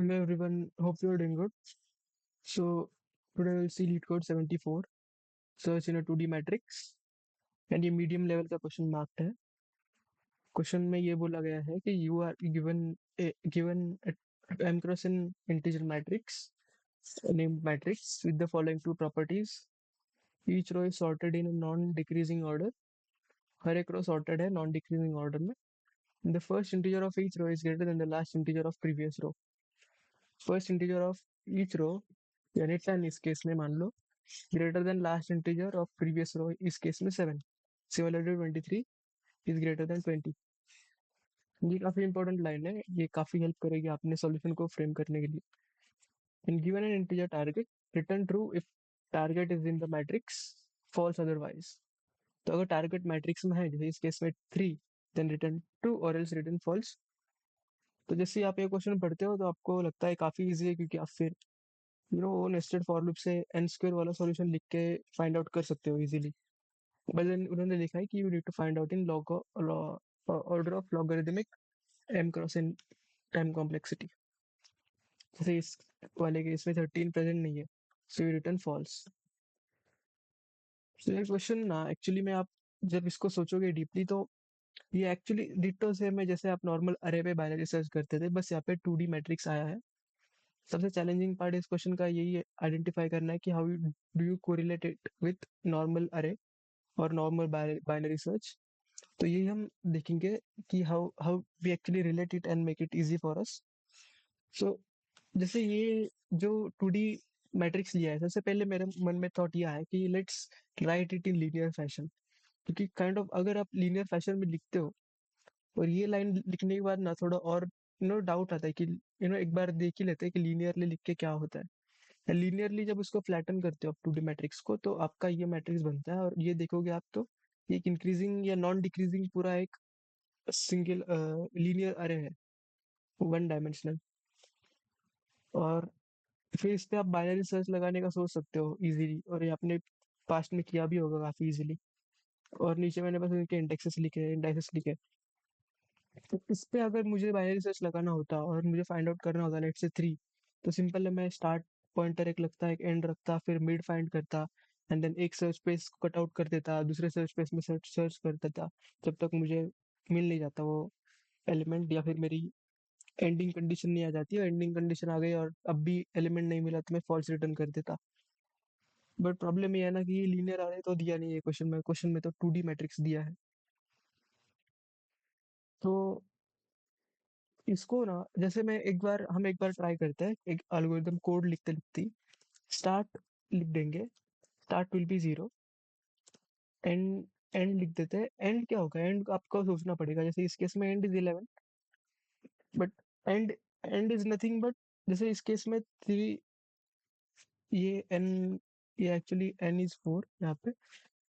Hello everyone, hope you're doing good. So today we'll see lead code 74, search in a 2D matrix and ये medium level का question marked है. Question में ये बोला गया है कि you are given m cross an integer matrix named matrix with the following two properties. Each row is sorted in a non-decreasing order. हर एक रो sorted है non-decreasing order में. The first integer of each row is greater than the last integer of previous row. First integer of each row यानी 10 इस case में मान लो greater than last integer of previous row इस case में 7. Similarly 23 is greater than 20. ये काफी important line है, ये काफी हेल्प करेगी आपने सॉल्यूशन को फ्रेम करने के लिए. And given an integer target, return true if target is in the matrix, false otherwise. तो अगर टारगेट मैट्रिक्स में है जैसे इस केस में 3, देन रिटर्न ट्रू और एल्स रिटर्न फॉल्स. तो जैसे आप ये क्वेश्चन पढ़ते हो तो आपको लगता है काफी इजी है, क्योंकि आप फिर वो नेस्टेड फॉर लूप से एन स्क्वायर वाला सॉल्यूशन लिख के फाइंड आउट कर सकते हो इजीली. बट देन उन्होंने लिखा है कि you need to find out in log order of logarithmic m cross n time complexity. जैसे इस वाले केस में 13 प्रेजेंट नहीं है, सो यू रिटर्न फॉल्स. तो ये क्वेश्चन ना एक्चुअली में आप जब इसको सोचोगे डीपली तो ये एक्चुअली डिट्टो सेम है जैसे आप नॉर्मल अरे पे बाइनरी सर्च करते थे, बस यहाँ पे 2D मैट्रिक्स आया है. सबसे चैलेंजिंग पार्ट इस क्वेश्चन का यही है, आइडेंटिफाई करना है कि how do you correlate it with normal अरे और नॉर्मल बाइनरी सर्च. तो यही हम देखेंगे कि how how we actually relate it and make it easy for us. So जैसे ये जो 2D मैट्रिक्स लिया है, सबसे पहले मेरे मन में थॉट ये आया कि let's write it in linear fashion. क्योंकि काइंड ऑफ अगर आप लीनियर फैशन में लिखते हो और ये लाइन लिखने के बाद ना थोड़ा और डाउट आता है कि एक बार देख ही लेते हैं कि लीनियरली लिख के क्या होता है. लीनियरली जब उसको फ्लैटन करते हो आप 2D मैट्रिक्स को, तो आपका ये मैट्रिक्स बनता है. और ये देखोगे आप तो ये एक इंक्रीजिंग या नॉन डिक्रीजिंग पूरा एक सिंगल लीनियर अरे है, वन डायमेंशनल. और फिर इस पे आप बाइनरी सर्च लगाने का सोच सकते हो इजीली, और ये आपने पास्ट में किया भी होगा काफी इजीली. और नीचे मैंने बस इनके इंडेक्सेस लिखे हैं, इंडाइसेस लिखे हैं. तो इस पे अगर मुझे बाइनरी सर्च लगाना होता और मुझे फाइंड आउट करना होता लेट से 3, तो सिंपल है, मैं स्टार्ट पॉइंटर एक लगता है, एक एंड रखता, फिर मिड फाइंड करता, एंड देन एक सर्च स्पेस कट आउट कर देता, दूसरे सर्च स्पेस में सर्च सर्च कर देता, जब तक मुझे मिल नहीं जाता वो एलिमेंट, या फिर मेरी एंडिंग कंडीशन नहीं आ जाती है. एंडिंग कंडीशन आ गई और अब भी एलिमेंट नहीं मिला तो मैं फॉल्स रिटर्न कर देता. बट प्रॉब्लम ये है ना कि ये लीनियर अरे तो दिया नहीं है क्वेश्चन में तो 2D मैट्रिक्स दिया है. तो इसको ना जैसे हम एक बार ट्राई करते हैं, एक एल्गोरिथम कोड लिखते लिखते स्टार्ट लिख देंगे. Start will be 0, and and लिख देते हैं. एंड क्या होगा, एंड आपको सोचना पड़ेगा. जैसे इस केस में and is 11, but and and is nothing but, जैसे इस केस में 3, ये एन, ये एक्चुअली एन इज 4 यहाँ पे,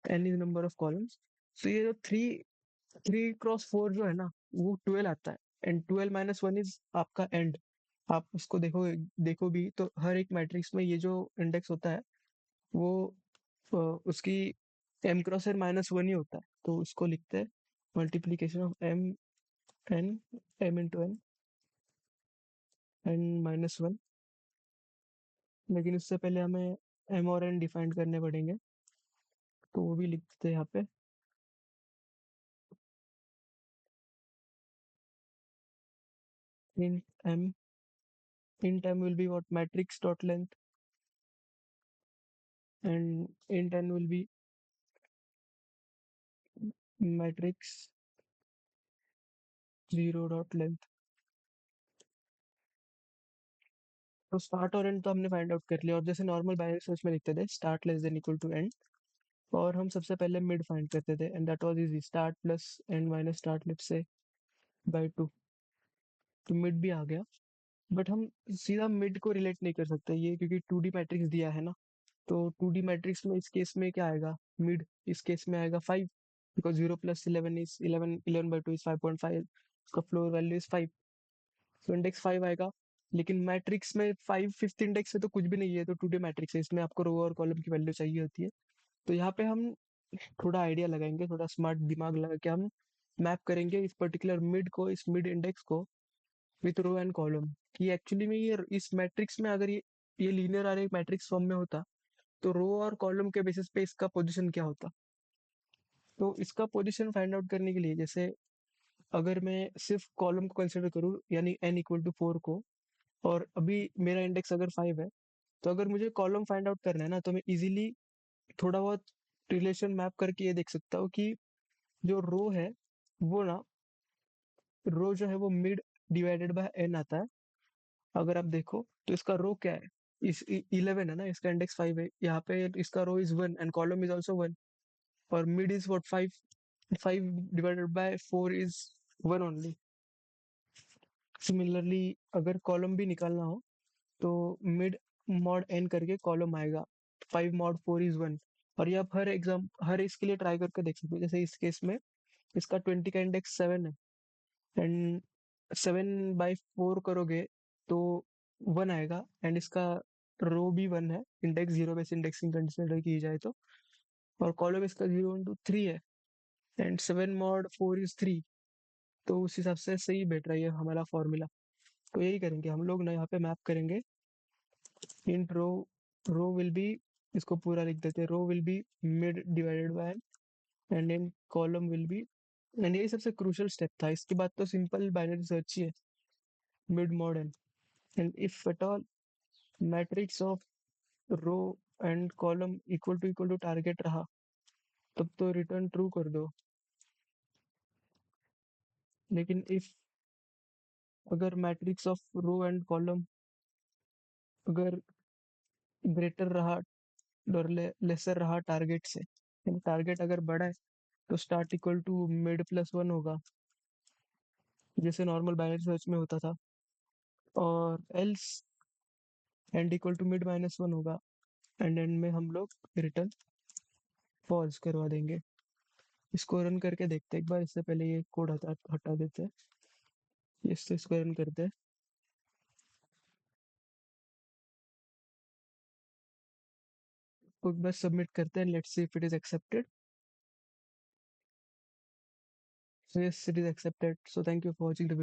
n is number of columns. तो ये जो 3 क्रॉस 4 जो है ना, वो 12 आता है. एंड 12 - 1 इज आपका एंड. आप उसको देखो भी तो हर एक मैट्रिक्स में ये जो इंडेक्स होता है वो उसकी m × n - 1 ही होता है. तो उसको लिखते हैं मल्टीप्लीकेशन ऑफ m n - 1. लेकिन इससे पहले हमें m और n डिफाइन करने पड़ेंगे, तो वो भी लिख देते हैं यहाँ पे. int m int m will be what, matrix dot length, and int n will be matrix 0 dot length. तो स्टार्ट और एंड तो हमने फाइंड आउट कर लिया, और जैसे नॉर्मल बाइनरी सर्च में लिखते थे start less than equal to end, और हम सबसे पहले मिड फाइंड करते थे, and that was easy, start plus end minus start let's से बाय 2. तो मिड भी आ गया. बट हम सीधा मिड को रिलेट नहीं कर सकते ये, क्योंकि 2D मैट्रिक्स दिया है ना. तो 2D मैट्रिक्स में इस केस में क्या आएगा, मिड इस केस में आएगा 5, बिकॉज 0 + 11 इज 11, 11/2 इज 5.5, उसका फ्लोर वैल्यू इज 5, तो इंडेक्स 5 आएगा. लेकिन मैट्रिक्स में 5 फिफ्थ इंडेक्स है तो कुछ भी नहीं है, तो 2D मैट्रिक्स है, इसमें आपको रो और कॉलम की वैल्यू चाहिए होती है. तो यहाँ पे हम थोड़ा आइडिया लगाएंगे, थोड़ा स्मार्ट दिमाग लगा के हम मैप करेंगे इस पर्टिकुलर मिड को, इस मिड इंडेक्स को विथ रो एंड कॉलम, कि एक्चुअली में ये इस मैट्रिक्स में अगर ये लीनियर अरे मैट्रिक्स फॉर्म में होता तो रो और कॉलम के बेसिस पे इसका पोजीशन क्या होता। तो इसका पोजीशन फाइंड आउट करने के लिए जैसे अगर मैं सिर्फ कॉलम को कंसिडर करूँ यानी n इक्वल टू 4 को, और अभी मेरा इंडेक्स अगर 5 है, तो अगर मुझे कॉलम फाइंड आउट करना है ना तो मैं इजीली थोड़ा बहुत रिलेशन मैप करके ये देख सकता हूँ कि जो रो है वो ना, रो जो है वो मिड डिवाइडेड बाय एन आता है। अगर आप देखो तो इसका रो क्या है, इस 11 है ना, इसका इंडेक्स 5 है, यहाँ पे इसका row is 1 and column is also 1, और mid is what 5, 5 divided by 4 is 1 only. Similarly अगर कॉलम भी निकालना हो तो मिड मॉड एन करके कॉलम आएगा, 5 मॉड 4 इज 1। और ये आप हर इसके लिए ट्राई करके देख सकते हो। जैसे इस केस में इसका 20 का इंडेक्स 7 है, एंड 7/4 करोगे तो 1 आएगा, एंड इसका रो भी 1 है, इंडेक्स 0 बेस इंडेक्सिंग कंसिडर की जाए तो, और कॉलम इसका 0 1 2 3 है, एंड 7 मॉड 4 इज 3। तो उस हिसाब से सही बैठ रहा है ये हमारा फॉर्मूला। तो यही करेंगे हम लोग ना, यहाँ पे मैप करेंगे इंट रो विल बी, इसको पूरा लिख देते हैं, row will be mid divided by and in column will be, and यही सबसे क्रूशियल स्टेप था। इसके बाद तो सिंपल बाइनरी सर्च ही है, mid mod and if at all matrix of row and column equal to target रहा, तब तो रिटर्न ट्रू कर दो। लेकिन इफ अगर matrix of row and column अगर ग्रेटर रहा और लेसर रहा टारगेट से, टारगेट अगर बड़ा है तो start equal to mid plus 1 होगा, जैसे नॉर्मल बाइनरी सर्च में होता था, और else end equal to mid minus 1 होगा, एंड एंड में हम लोग रिटर्न फॉल्स करवा देंगे। इसको रन करके देखते हैं एक बार, इससे पहले ये कोड हटा हटा देते हैं, इसको रन करते हैं, तो एक बार सबमिट करते हैं, let's see if it is accepted. So yes, it is accepted. So thank you for watching the video.